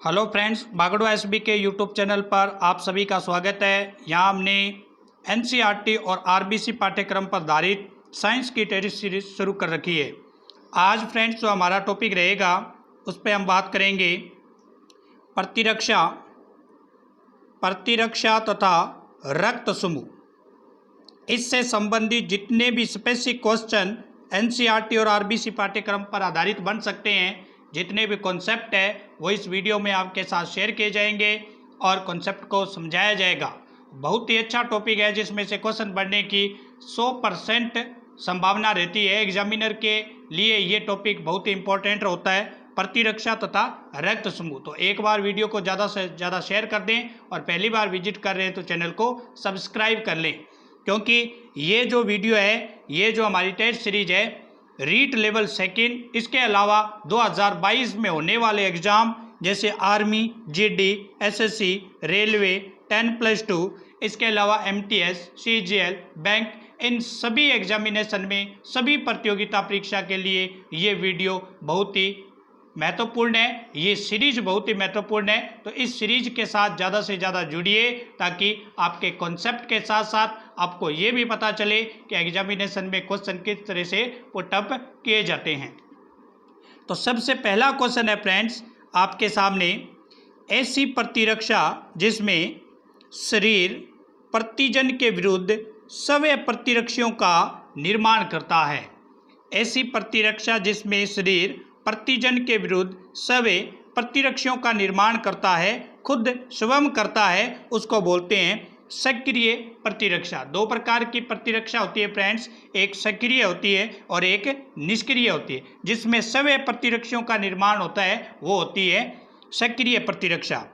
Hello friends, बागड़वा SB के YouTube channel पर आप सभी का स्वागत है। यहाँ हमने एनसीईआरटी और आरबीसी पाठ्यक्रम पर आधारित साइंस की टेस्ट सीरीज शुरू कर रखी है। आज फ्रेंड्स जो हमारा टॉपिक रहेगा उस पर हम बात करेंगे प्रतिरक्षा तथा रक्त समूह। इससे संबंधित जितने भी स्पेसिफिक क्वेश्चन एनसीईआरटी और आरबीसी पाठ्यक्रम पर आधारित बन सकते हैं, जितने भी कॉन्सेप्ट है वो इस वीडियो में आपके साथ शेयर किए जाएंगे और कॉन्सेप्ट को समझाया जाएगा। बहुत ही अच्छा टॉपिक है जिसमें से क्वेश्चन बनने की 100% संभावना रहती है। एग्जामिनर के लिए ये टॉपिक बहुत ही इंपॉर्टेंट होता है, प्रतिरक्षा तथा रक्त समूह। तो एक बार वीडियो को ज़्यादा से ज़्यादा शेयर कर दें और पहली बार विजिट कर रहे हैं तो चैनल को सब्सक्राइब कर लें, क्योंकि ये जो वीडियो है, ये जो हमारी टेस्ट सीरीज है रीट लेवल सेकंड, इसके अलावा 2022 में होने वाले एग्ज़ाम जैसे आर्मी, जीडी, एसएससी, रेलवे, 10+2, इसके अलावा एमटीएस, सीजीएल, बैंक, इन सभी एग्जामिनेशन में, सभी प्रतियोगिता परीक्षा के लिए ये वीडियो बहुत ही महत्वपूर्ण है। ये सीरीज बहुत ही महत्वपूर्ण है। तो इस सीरीज के साथ ज़्यादा से ज़्यादा जुड़िए ताकि आपके कॉन्सेप्ट के साथ साथ आपको ये भी पता चले कि एग्जामिनेशन में क्वेश्चन किस तरह से पुटअप किए जाते हैं। तो सबसे पहला क्वेश्चन है फ्रेंड्स आपके सामने, ऐसी प्रतिरक्षा जिसमें शरीर प्रतिजन के विरुद्ध स्वयं प्रतिरक्षियों का निर्माण करता है। ऐसी प्रतिरक्षा जिसमें शरीर प्रतिजन के विरुद्ध स्वयं प्रतिरक्षियों का निर्माण करता है, खुद स्वयं करता है, उसको बोलते हैं सक्रिय प्रतिरक्षा। दो प्रकार की प्रतिरक्षा होती है फ्रेंड्स, एक सक्रिय होती है और एक निष्क्रिय होती है। जिसमें स्वयं प्रतिरक्षियों का निर्माण होता है वो होती है सक्रिय प्रतिरक्षा।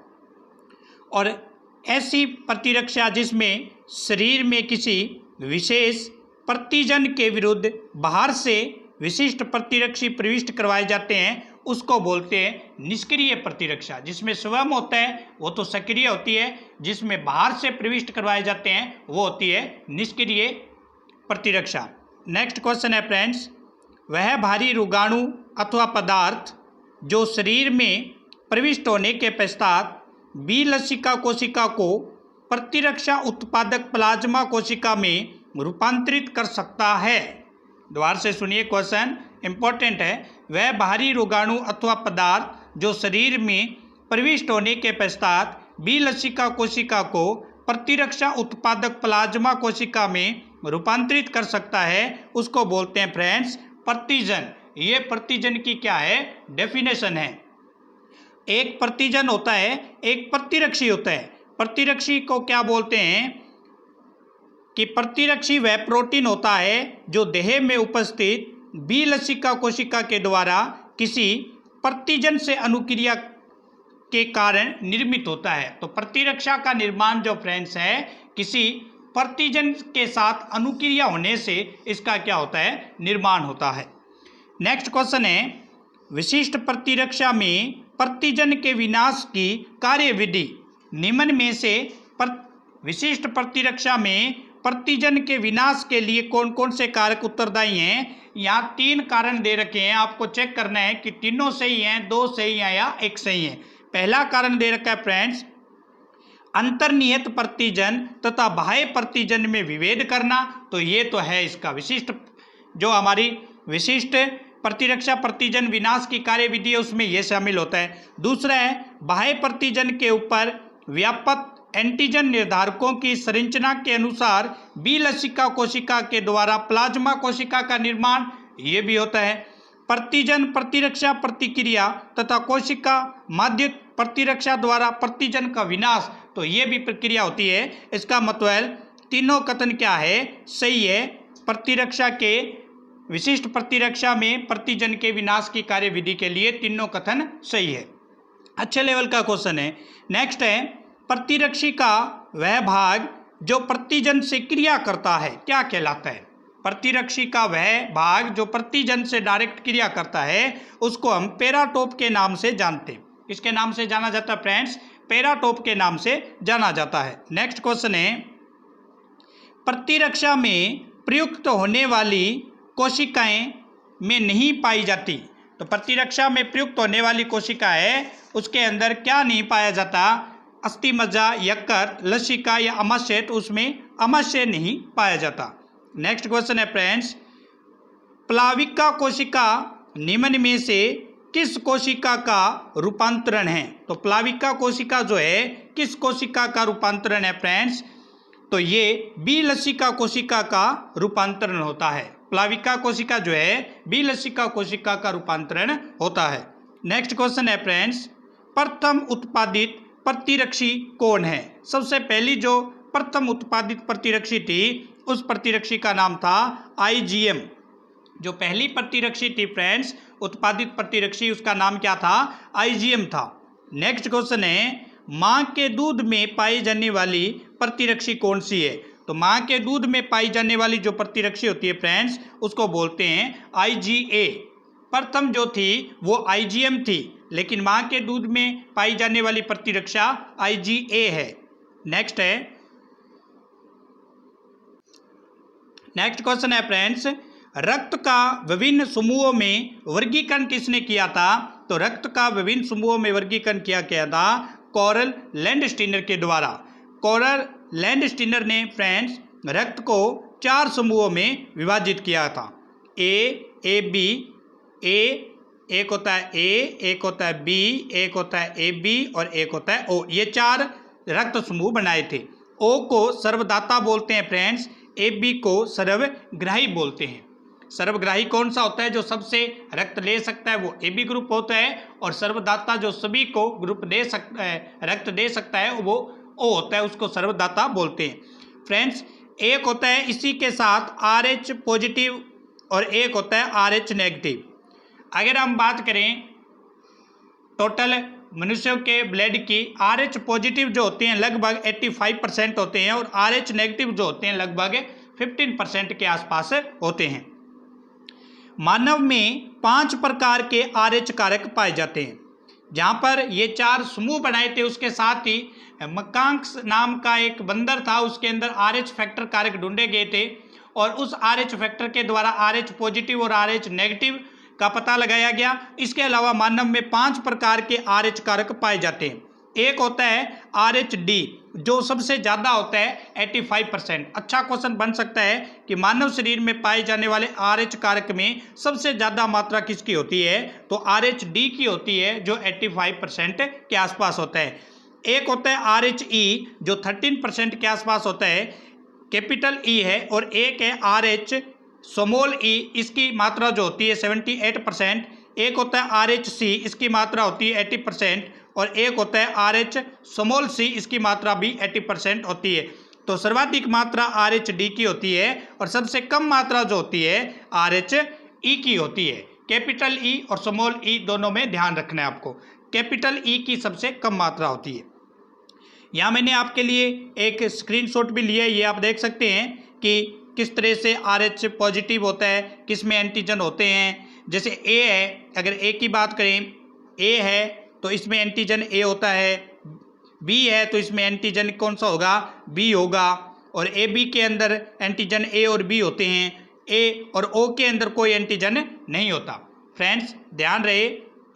और ऐसी प्रतिरक्षा जिसमें शरीर में किसी विशेष प्रतिजन के विरुद्ध बाहर से विशिष्ट प्रतिरक्षी प्रविष्ट करवाए जाते हैं, उसको बोलते हैं निष्क्रिय प्रतिरक्षा। जिसमें स्वयं होता है वो तो सक्रिय होती है, जिसमें बाहर से प्रविष्ट करवाए जाते हैं वो होती है निष्क्रिय प्रतिरक्षा। नेक्स्ट क्वेश्चन है फ्रेंड्स, वह भारी रोगाणु अथवा पदार्थ जो शरीर में प्रविष्ट होने के पश्चात बी लसिका कोशिका को प्रतिरक्षा उत्पादक प्लाज्मा कोशिका में रूपांतरित कर सकता है। दोबारा से सुनिए, क्वेश्चन इंपॉर्टेंट है। वह बाहरी रोगाणु अथवा पदार्थ जो शरीर में प्रविष्ट होने के पश्चात बी लसिका कोशिका को प्रतिरक्षा उत्पादक प्लाज्मा कोशिका में रूपांतरित कर सकता है, उसको बोलते हैं फ्रेंड्स प्रतिजन। ये प्रतिजन की क्या है, डेफिनेशन है। एक प्रतिजन होता है, एक प्रतिरक्षी होता है। प्रतिरक्षी को क्या बोलते हैं कि प्रतिरक्षी वह प्रोटीन होता है जो देह में उपस्थित बी लसिका कोशिका के द्वारा किसी प्रतिजन से अनुक्रिया के कारण निर्मित होता है। तो प्रतिरक्षा का निर्माण जो फ्रेंड्स है किसी प्रतिजन के साथ अनुक्रिया होने से इसका क्या होता है, निर्माण होता है। नेक्स्ट क्वेश्चन है, विशिष्ट प्रतिरक्षा में प्रतिजन के विनाश की कार्यविधि निम्न में से विशिष्ट प्रतिरक्षा में प्रतिजन के विनाश के लिए कौन कौन से कारक उत्तरदायी हैं। यहाँ 3 कारण दे रखे हैं, आपको चेक करना है कि तीनों सही हैं, 2 सही हैं या 1 सही है। पहला कारण दे रखा है फ्रेंड्स, अंतर्निहित प्रतिजन तथा बाह्य प्रतिजन में विभेद करना। तो ये तो है इसका विशिष्ट, जो हमारी विशिष्ट प्रतिरक्षा प्रतिजन विनाश की कार्यविधि है उसमें यह शामिल होता है। दूसरा है बाह्य प्रतिजन के ऊपर व्यापक एंटीजन निर्धारकों की संरचना के अनुसार बी लसिका कोशिका के द्वारा प्लाज्मा कोशिका का निर्माण, ये भी होता है। प्रतिजन प्रतिरक्षा प्रतिक्रिया तथा कोशिका माध्य प्रतिरक्षा द्वारा प्रतिजन का विनाश, तो ये भी प्रक्रिया होती है। इसका मतलब तीनों कथन क्या है, सही है। प्रतिरक्षा के विशिष्ट प्रतिरक्षा में प्रतिजन के विनाश की कार्यविधि के लिए तीनों कथन सही है। अच्छे लेवल का क्वेश्चन है। नेक्स्ट है, प्रतिरक्षी का वह भाग जो प्रतिजन से क्रिया करता है क्या कहलाता है। प्रतिरक्षी का वह भाग जो प्रतिजन से डायरेक्ट क्रिया करता है उसको हम पेराटोप के नाम से जानते हैं। किसके नाम से जाना जाता है फ्रेंड्स, पेराटोप के नाम से जाना जाता है। नेक्स्ट क्वेश्चन है, प्रतिरक्षा में प्रयुक्त होने वाली कोशिकाएं में नहीं पाई जाती। तो प्रतिरक्षा में प्रयुक्त होने वाली कोशिका है उसके अंदर क्या नहीं पाया जाता, अस्थि मज्जा, यकृत, लसिका या अमाशय, तो उसमें अमाशय नहीं पाया जाता। नेक्स्ट क्वेश्चन है फ्रेंड्स, प्लाविका कोशिका निम्न में से किस कोशिका का रूपांतरण है? तो प्लाविका कोशिका जो है किस कोशिका का रूपांतरण है फ्रेंड्स? तो ये बी लसिका कोशिका का रूपांतरण होता है। प्लाविका कोशिका जो है बी लसिका कोशिका का रूपांतरण होता है। नेक्स्ट क्वेश्चन है फ्रेंड्स, प्रथम उत्पादित प्रतिरक्षी कौन है? सबसे पहली जो प्रथम उत्पादित प्रतिरक्षी थी उस प्रतिरक्षी का नाम था IgM। जो पहली प्रतिरक्षी थी फ्रेंड्स उत्पादित प्रतिरक्षी, उसका नाम क्या था? IgM था। नेक्स्ट क्वेश्चन है, मां के दूध में पाई जाने वाली प्रतिरक्षी कौन सी है? तो मां के दूध में पाई जाने वाली जो प्रतिरक्षी होती है फ्रेंड्स उसको बोलते हैं IgA। प्रथम जो थी वो IgM थी, लेकिन मां के दूध में पाई जाने वाली प्रतिरक्षा IgA है। नेक्स्ट क्वेश्चन है फ्रेंड्स, रक्त का विभिन्न समूहों में वर्गीकरण किसने किया था? तो रक्त का विभिन्न समूहों में वर्गीकरण किया गया था कॉरल लैंडस्टीनर के द्वारा। कॉरल लैंडस्टीनर ने फ्रेंड्स रक्त को 4 समूहों में विभाजित किया था। AB, एक होता है A, एक होता है B, एक होता है AB और एक होता है O। ये 4 रक्त समूह बनाए थे। O को सर्वदाता बोलते हैं फ्रेंड्स, AB को सर्वग्राही बोलते हैं। सर्वग्राही कौन सा होता है? जो सबसे रक्त ले सकता है वो AB ग्रुप होता है, और सर्वदाता जो सभी को ग्रुप दे सकता है, रक्त दे सकता है, वो O होता है, उसको सर्वदाता बोलते हैं। फ्रेंड्स एक होता है इसी के साथ RH पॉजिटिव और एक होता है RH नेगेटिव। अगर हम बात करें टोटल मनुष्यों के ब्लड की, RH पॉजिटिव जो होते हैं लगभग 85% होते हैं और RH नेगेटिव जो होते हैं लगभग 15% के आसपास होते हैं। मानव में 5 प्रकार के RH कारक पाए जाते हैं। जहाँ पर ये 4 समूह बनाए थे उसके साथ ही मकांक्स नाम का एक बंदर था, उसके अंदर RH फैक्टर कारक ढूंढे गए थे और उस RH फैक्टर के द्वारा RH पॉजिटिव और RH नेगेटिव का पता लगाया गया। इसके अलावा मानव में 5 प्रकार के RH कारक पाए जाते हैं। एक होता है RHD जो सबसे ज़्यादा होता है 85%। अच्छा क्वेश्चन बन सकता है कि मानव शरीर में पाए जाने वाले RH कारक में सबसे ज़्यादा मात्रा किसकी होती है? तो RHD की होती है जो 85% के आसपास होता है। एक होता है RHE जो 13% के आसपास होता है, कैपिटल E है, और एक है RH स्मॉल e, इसकी मात्रा जो होती है 78%। एक होता है RHC, इसकी मात्रा होती है 80%, और एक होता है RH स्मॉल c, इसकी मात्रा भी 80% होती है। तो सर्वाधिक मात्रा RHD की होती है और सबसे कम मात्रा जो होती है RHE की होती है। कैपिटल E और स्मॉल e दोनों में ध्यान रखना है आपको। कैपिटल E की सबसे कम मात्रा होती है। यहाँ मैंने आपके लिए एक स्क्रीनशॉट भी लिया है, ये आप देख सकते हैं कि किस तरह से RH पॉजिटिव होता है, किस में एंटीजन होते हैं। जैसे A है, अगर A की बात करें, A है तो इसमें एंटीजन A होता है, B है तो इसमें एंटीजन कौन सा होगा? B होगा, और AB के अंदर एंटीजन A और B होते हैं, A और O के अंदर कोई एंटीजन नहीं होता। फ्रेंड्स ध्यान रहे,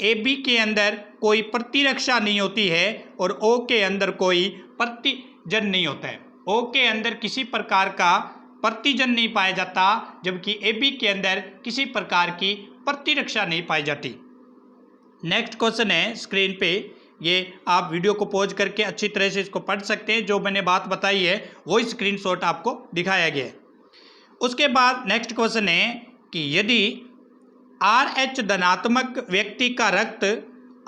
AB के अंदर कोई प्रतिरक्षा नहीं होती है और O के अंदर कोई प्रतिजन नहीं होता है। O के अंदर किसी प्रकार का प्रतिजन नहीं पाया जाता, जबकि AB के अंदर किसी प्रकार की प्रतिरक्षा नहीं पाई जाती। नेक्स्ट क्वेश्चन है स्क्रीन पे, ये आप वीडियो को पॉज करके अच्छी तरह से इसको पढ़ सकते हैं। जो मैंने बात बताई है वो स्क्रीनशॉट आपको दिखाया गया है। उसके बाद नेक्स्ट क्वेश्चन है कि यदि RH धनात्मक व्यक्ति का रक्त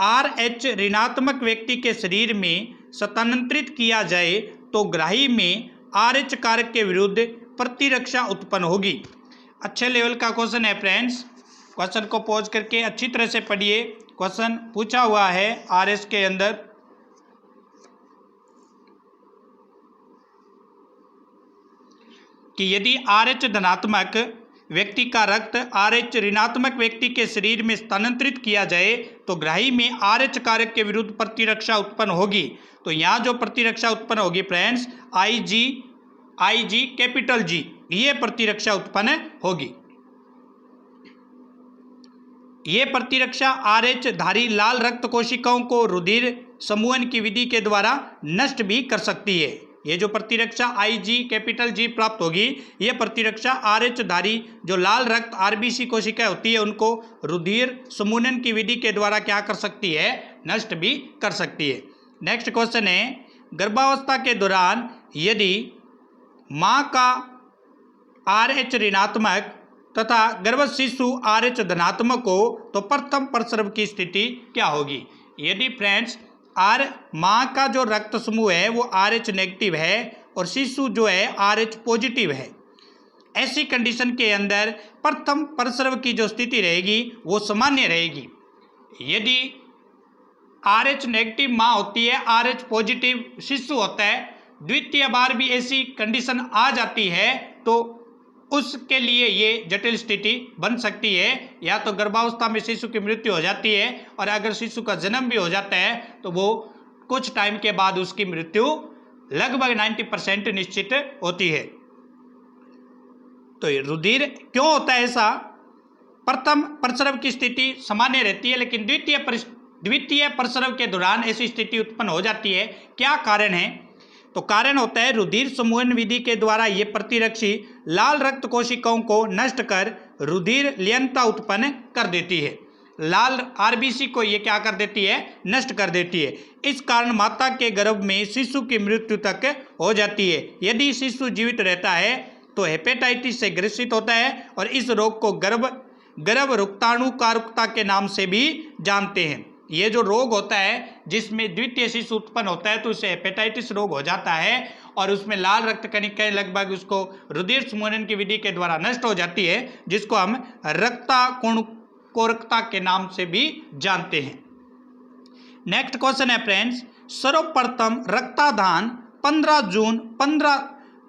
RH ऋणात्मक व्यक्ति के शरीर में स्थानांतरित किया जाए तो ग्राही में RH कारक के विरुद्ध प्रतिरक्षा उत्पन्न होगी। अच्छे लेवल का क्वेश्चन है फ्रेंड्स, क्वेश्चन को पॉज करके अच्छी तरह से पढ़िए। क्वेश्चन पूछा हुआ है RS के अंदर कि यदि RH धनात्मक व्यक्ति का रक्त RH ऋणात्मक व्यक्ति के शरीर में स्थानांतरित किया जाए तो ग्राही में RH कारक के विरुद्ध प्रतिरक्षा उत्पन्न होगी। तो यहाँ जो प्रतिरक्षा उत्पन्न होगी फ्रेंड्स IG कैपिटल G, ये प्रतिरक्षा उत्पन्न होगी। ये प्रतिरक्षा RH धारी लाल रक्त कोशिकाओं को रुधिर समूहन की विधि के द्वारा नष्ट भी कर सकती है। ये जो प्रतिरक्षा IG प्राप्त होगी, ये प्रतिरक्षा RH धारी जो लाल रक्त RBC कोशिकाएं होती है उनको रुधिर समूहन की विधि के द्वारा क्या कर सकती है, नष्ट भी कर सकती है। नेक्स्ट क्वेश्चन है, गर्भावस्था के दौरान यदि माँ का RH ऋणात्मक तथा गर्भस्थ शिशु RH धनात्मक हो तो प्रथम प्रसव की स्थिति क्या होगी। यदि फ्रेंड्स माँ का जो रक्त समूह है वो RH नेगेटिव है और शिशु जो है RH पॉजिटिव है, ऐसी कंडीशन के अंदर प्रथम प्रसव की जो स्थिति रहेगी वो सामान्य रहेगी। यदि RH नेगेटिव माँ होती है, RH पॉजिटिव शिशु होता है, द्वितीय बार भी ऐसी कंडीशन आ जाती है तो उसके लिए ये जटिल स्थिति बन सकती है। या तो गर्भावस्था में शिशु की मृत्यु हो जाती है और अगर शिशु का जन्म भी हो जाता है तो वो कुछ टाइम के बाद उसकी मृत्यु लगभग 90% निश्चित होती है। तो ये रुधिर क्यों होता है ऐसा, प्रथम प्रसव की स्थिति सामान्य रहती है लेकिन द्वितीय प्रसव के दौरान ऐसी स्थिति उत्पन्न हो जाती है। क्या कारण है, तो कारण होता है रुधिर समूहन विधि के द्वारा ये प्रतिरक्षी लाल रक्त कोशिकाओं को नष्ट कर रुधिर लीनता उत्पन्न कर देती है। लाल RBC को ये क्या कर देती है, नष्ट कर देती है। इस कारण माता के गर्भ में शिशु की मृत्यु तक हो जाती है। यदि शिशु जीवित रहता है तो हेपेटाइटिस से ग्रसित होता है और इस रोग को गर्भ रोगाणुकारकता के नाम से भी जानते हैं। ये जो रोग होता है जिसमें द्वितीय शिशु उत्पन्न होता है तो उसे हेपेटाइटिस रोग हो जाता है और उसमें लाल रक्त कणिकाएं लगभग उसको रुधिर समूहन की विधि के द्वारा नष्ट हो जाती है, जिसको हम रक्ताणुकारकता के नाम से भी जानते हैं। नेक्स्ट क्वेश्चन है फ्रेंड्स, सर्वप्रथम रक्तदान 15 जून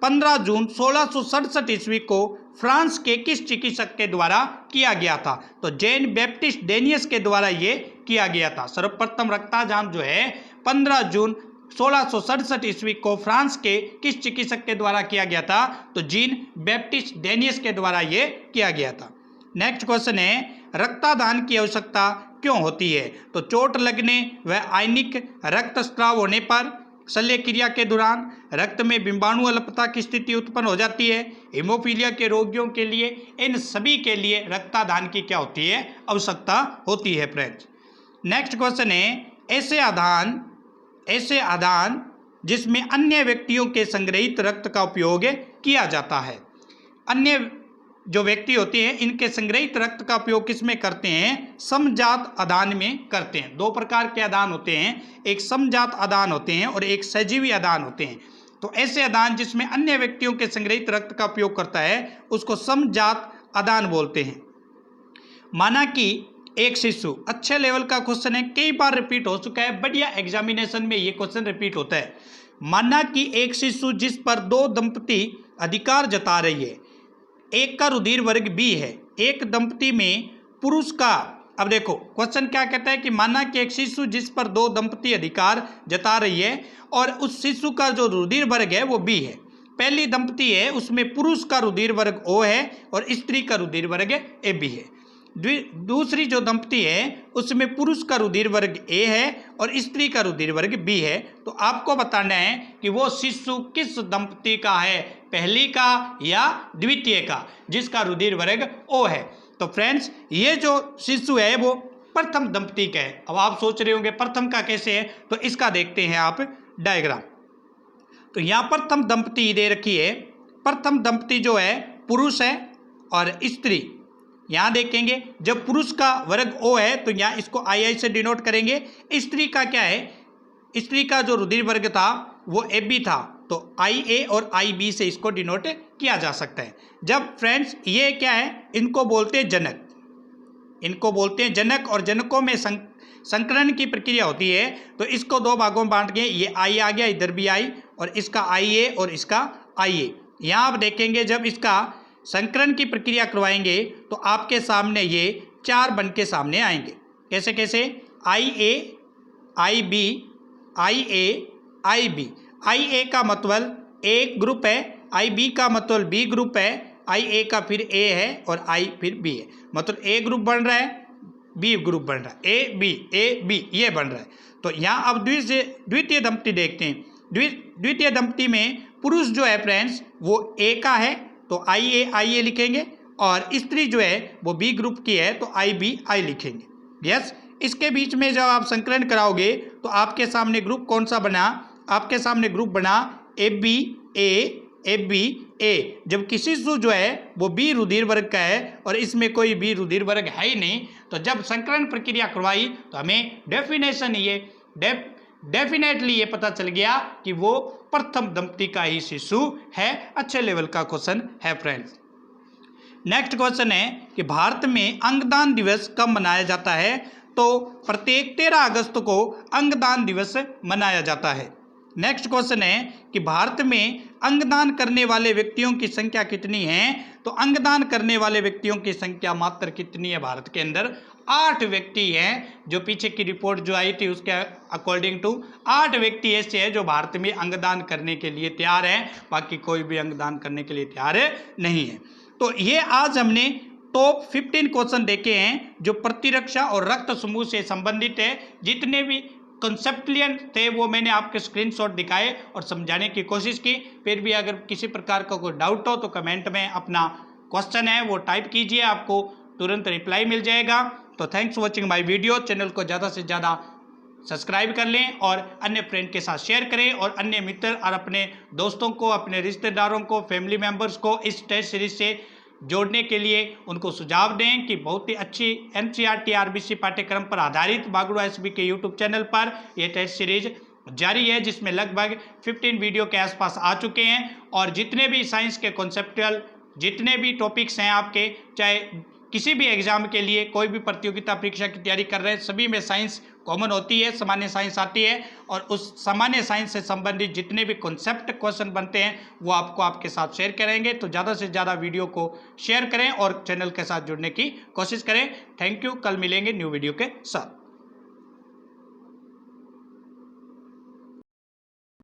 1667 ईस्वी को फ्रांस के किस चिकित्सक के द्वारा किया गया था, तो जैन बैप्टिस्ट डेनियस के द्वारा ये किया गया था। सर्वप्रथम रक्तदान जो है 15 जून 1667 ईस्वी को फ्रांस के किस चिकित्सक के द्वारा किया गया था, तो जीन बैप्टिस्ट डेनियस के द्वारा ये किया गया था। नेक्स्ट क्वेश्चन है, रक्तदान की आवश्यकता क्यों होती है, तो चोट लगने व आयनिक रक्तस्राव होने पर, शल्य क्रिया के दौरान, रक्त में बिंबाणु अल्पता की स्थिति उत्पन्न हो जाती है, हीमोफीलिया के रोगियों के लिए, इन सभी के लिए रक्तदान की क्या होती है, आवश्यकता होती है फ्रेंड्स। नेक्स्ट क्वेश्चन है, ऐसे आदान जिसमें अन्य व्यक्तियों के संग्रहित रक्त का उपयोग किया जाता है। अन्य जो व्यक्ति होते हैं इनके संग्रहित रक्त का उपयोग किसमें करते हैं, समजात आदान में करते हैं। दो प्रकार के आदान होते हैं, एक समजात आदान होते हैं और एक सजीवी आदान होते हैं। तो ऐसे आदान जिसमें अन्य व्यक्तियों के संग्रहित रक्त का उपयोग करता है उसको समजात आदान बोलते हैं। माना कि एक शिशु, अच्छे लेवल का क्वेश्चन है, कई बार रिपीट हो चुका है, बढ़िया एग्जामिनेशन में ये क्वेश्चन रिपीट होता है। माना कि एक शिशु जिस पर दो दंपति अधिकार जता रही है, एक का रुधिर वर्ग बी है, एक दंपति में पुरुष का, अब देखो क्वेश्चन क्या कहता है कि माना कि एक शिशु जिस पर दो दंपति अधिकार जता रही है और उस शिशु का जो रुधिर वर्ग है वो बी है। पहली दंपति है उसमें पुरुष का रुधिर वर्ग ओ है और स्त्री का रुधिर वर्ग ए बी है। दूसरी जो दंपति है उसमें पुरुष का रुधिर वर्ग ए है और स्त्री का रुधिर वर्ग बी है। तो आपको बताना है कि वो शिशु किस दंपति का है, पहली का या द्वितीय का, जिसका रुधिर वर्ग ओ है। तो फ्रेंड्स ये जो शिशु है वो प्रथम दंपति का है। अब आप सोच रहे होंगे प्रथम का कैसे है, तो इसका देखते हैं आप डायग्राम। तो यहाँ प्रथम दंपति दे रखी है, प्रथम दंपति जो है पुरुष है और स्त्री। यहाँ देखेंगे जब पुरुष का वर्ग ओ है तो यहाँ इसको आई से डिनोट करेंगे। स्त्री का क्या है, स्त्री का जो रुधिर वर्ग था वो ए बी था, तो आई ए और आई बी से इसको डिनोट किया जा सकता है। जब फ्रेंड्स ये क्या है, इनको बोलते हैं जनक, इनको बोलते हैं जनक, और जनकों में संकरण की प्रक्रिया होती है। तो इसको दो भागों में बांट के ये आई आ गया, इधर भी आई, और इसका आई ए और इसका आई ए। यहाँ आप देखेंगे जब इसका संकरण की प्रक्रिया करवाएंगे तो आपके सामने ये चार बन के सामने आएंगे। कैसे कैसे, आई ए, आई बी, आई ए, आई बी। आई ए का मतलब ए ग्रुप है, आई बी का मतलब बी ग्रुप है, आई ए का फिर ए है और आई फिर बी है। मतलब ए ग्रुप बन रहा है, बी ग्रुप बन रहा है, ए बी ये बन रहा है। तो यहाँ अब द्वितीय दंपति देखते हैं। द्वितीय दंपति में पुरुष जो है फ्रेंड्स वो ए का है तो आई ए लिखेंगे, और स्त्री जो है वो बी ग्रुप की है तो आई लिखेंगे। यस, इसके बीच में जब आप संकलन कराओगे तो आपके सामने ग्रुप कौन सा बना, आपके सामने ग्रुप बना ए बी ए। जब किसी शिशु जो है वो बी रुधिर वर्ग का है और इसमें कोई बी रुधिर वर्ग है ही नहीं, तो जब संकलन प्रक्रिया करवाई तो हमें डेफिनेटली ये पता चल गया कि वो प्रथम दंपति का ही शिशु है। अच्छे लेवल का क्वेश्चन है फ्रेंड्स। नेक्स्ट क्वेश्चन है कि भारत में अंगदान दिवस कब मनाया जाता है? तो प्रत्येक 13 अगस्त को अंगदान दिवस मनाया जाता है। नेक्स्ट क्वेश्चन है कि भारत में अंगदान करने वाले व्यक्तियों की संख्या कितनी है? तो अंगदान करने वाले व्यक्तियों की संख्या मात्र कितनी है भारत के अंदर? 8 व्यक्ति हैं। जो पीछे की रिपोर्ट जो आई थी उसके अकॉर्डिंग टू 8 व्यक्ति ऐसे हैं जो भारत में अंगदान करने के लिए तैयार हैं, बाकी कोई भी अंगदान करने के लिए तैयार नहीं है। तो ये आज हमने टॉप 15 क्वेश्चन देखे हैं जो प्रतिरक्षा और रक्त समूह से संबंधित है। जितने भी कंसेप्टुअल थे वो मैंने आपके स्क्रीनशॉट दिखाए और समझाने की कोशिश की। फिर भी अगर किसी प्रकार का कोई डाउट हो तो कमेंट में अपना क्वेश्चन है वो टाइप कीजिए, आपको तुरंत रिप्लाई मिल जाएगा। तो thanks for watching my video. Channel को ज़्यादा से ज़्यादा सब्सक्राइब कर लें और अन्य फ्रेंड के साथ शेयर करें, और अन्य मित्र और अपने दोस्तों को, अपने रिश्तेदारों को, फैमिली मेम्बर्स को इस टेस्ट सीरीज से जोड़ने के लिए उनको सुझाव दें कि बहुत ही अच्छी एनसीईआरटी आरबीसी पाठ्यक्रम पर आधारित बागड़ू एसबी के यूट्यूब चैनल पर यह टेस्ट सीरीज जारी है, जिसमें लगभग 15 वीडियो के आसपास आ चुके हैं। और जितने भी साइंस के कॉन्सेप्चुअल जितने भी टॉपिक्स हैं आपके, चाहे किसी भी एग्जाम के लिए कोई भी प्रतियोगिता परीक्षा की तैयारी कर रहे हैं, सभी में साइंस कॉमन होती है, सामान्य साइंस आती है, और उस सामान्य साइंस से संबंधित जितने भी कॉन्सेप्ट क्वेश्चन बनते हैं वो आपको आपके साथ शेयर करेंगे। तो ज़्यादा से ज़्यादा वीडियो को शेयर करें और चैनल के साथ जुड़ने की कोशिश करें। Thank you. कल मिलेंगे न्यू वीडियो के साथ।